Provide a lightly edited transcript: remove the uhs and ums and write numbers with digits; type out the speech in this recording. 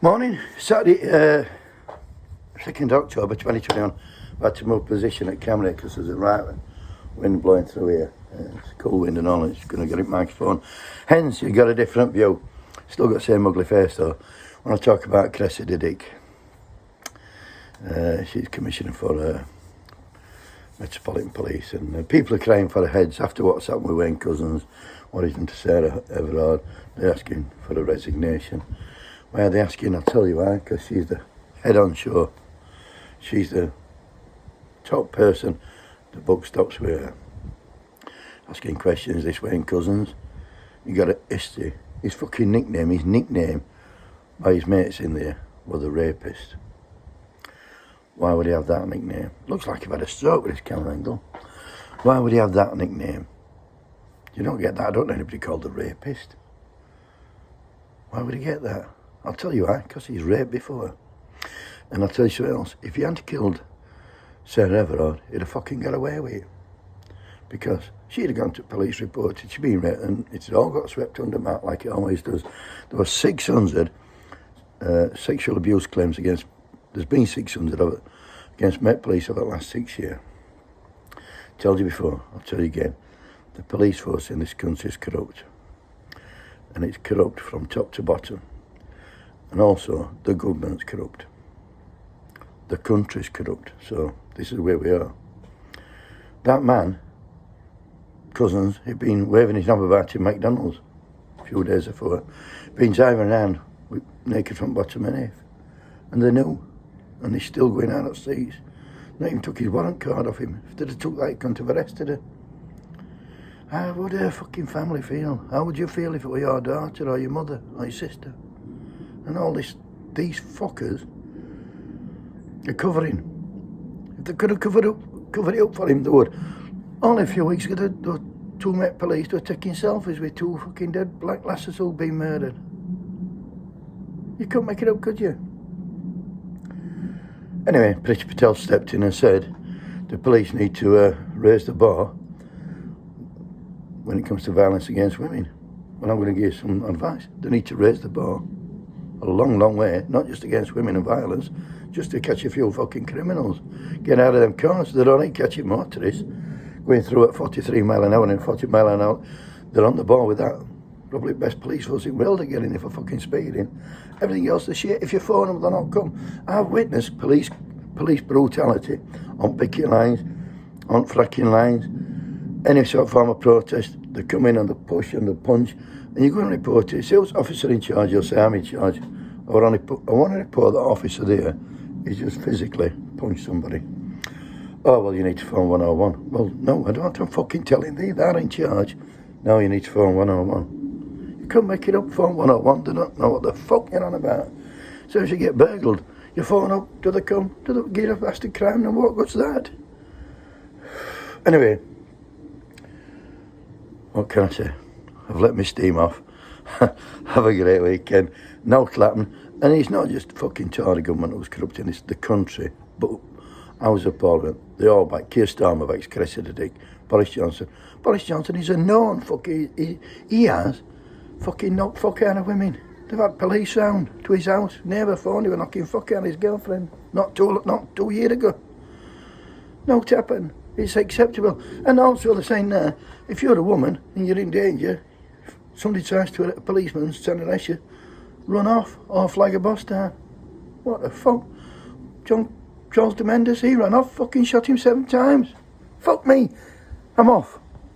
Morning, Saturday, 2nd October 2021. I've had to move position at camera because there's a right wind blowing through here. It's cool wind and all, it's going to get it microphone. Hence, you've got a different view. Still got the same ugly face though. When I talk about Cressida Dick, she's Commissioner for Metropolitan Police, and people are crying for her heads after what's happened with Wayne Cousins, what he's done to Sarah Everard. They're asking for a resignation. Why are they asking? I'll tell you why. Because she's the head on show. She's the top person. The book stops with her. Asking questions, this Wayne Cousins. He got a history. His fucking nickname by his mates in there was the rapist. Why would he have that nickname? Looks like he had a stroke with his camera angle. Why would he have that nickname? You don't get that. I don't know anybody called the rapist. Why would he get that? I'll tell you why. Because he's raped before. And I'll tell you something else. If he hadn't killed Sarah Everard, he'd have fucking got away with it. Because she'd have gone to police report, she'd been raped, and it's all got swept under mat like it always does. There were 600 sexual abuse claims against. There's been 600 of it against Met Police over the last 6 years. Told you before, I'll tell you again. The police force in this country is corrupt. And it's corrupt from top to bottom. And also, the government's corrupt. The country's corrupt. So, this is where we are. That man, Cousins, he'd been waving his knob about in McDonald's a few days before. Been driving around with naked front, bottom and half. And they knew. And he's still going out at seats. Not even took his warrant card off him. If they'd have took that, he couldn't have arrested her. How would her fucking family feel? How would you feel if it were your daughter or your mother or your sister? And all these fuckers are covering. If they could have covered it up for him, they would. Only a few weeks ago, the two Met Police were taking selfies with two fucking dead black lasses who'd been murdered. You couldn't make it up, could you? Anyway, Priti Patel stepped in and said the police need to raise the bar when it comes to violence against women. Well, I'm going to give you some advice. They need to raise the bar a long, long way, not just against women and violence, just to catch a few fucking criminals. Get out of them cars. They're only catching motorists going through at 43 mile an hour and 40 mile an hour. They're on the ball with that. Probably the best police force in the world are getting there for fucking speeding. Everything else, the shit. If you phone them, they'll not come. I've witnessed police brutality on picket lines, on fracking lines, any sort of form of protest. They come in and they push and they punch, and you go and report it. See what's officer in charge, you'll say I'm in charge. I want to report that officer there is just physically punched somebody. Oh, well, you need to phone 101. Well, no, I don't have to fucking telling thee they're in charge. No, you need to phone 101. You couldn't make it up, phone 101, they don't know what the fuck you're on about. So if you get burgled, you phone up, do they come? Do they get a bastard crime, and what good's that? Anyway, what can I say? I've let my steam off. Have a great weekend. No clapping. And it's not just fucking Tory government that was corrupting, it's the country. But House of Parliament, they all back. Keir Starmer backs Cressida Dick. Boris Johnson. Boris Johnson is a known fucking... He has fucking knocked fuck out of women. They've had police round to his house. Neighbour phoned, he was knocking fuck out of his girlfriend. Not 2 years ago. No tapping. It's acceptable. And also they're saying there, if you're a woman and you're in danger, if somebody tries to a policeman trying to arrest you, run off or flag a bus down. What the fuck? Charles de Mendes, he ran off, fucking shot him 7 times. Fuck me. I'm off.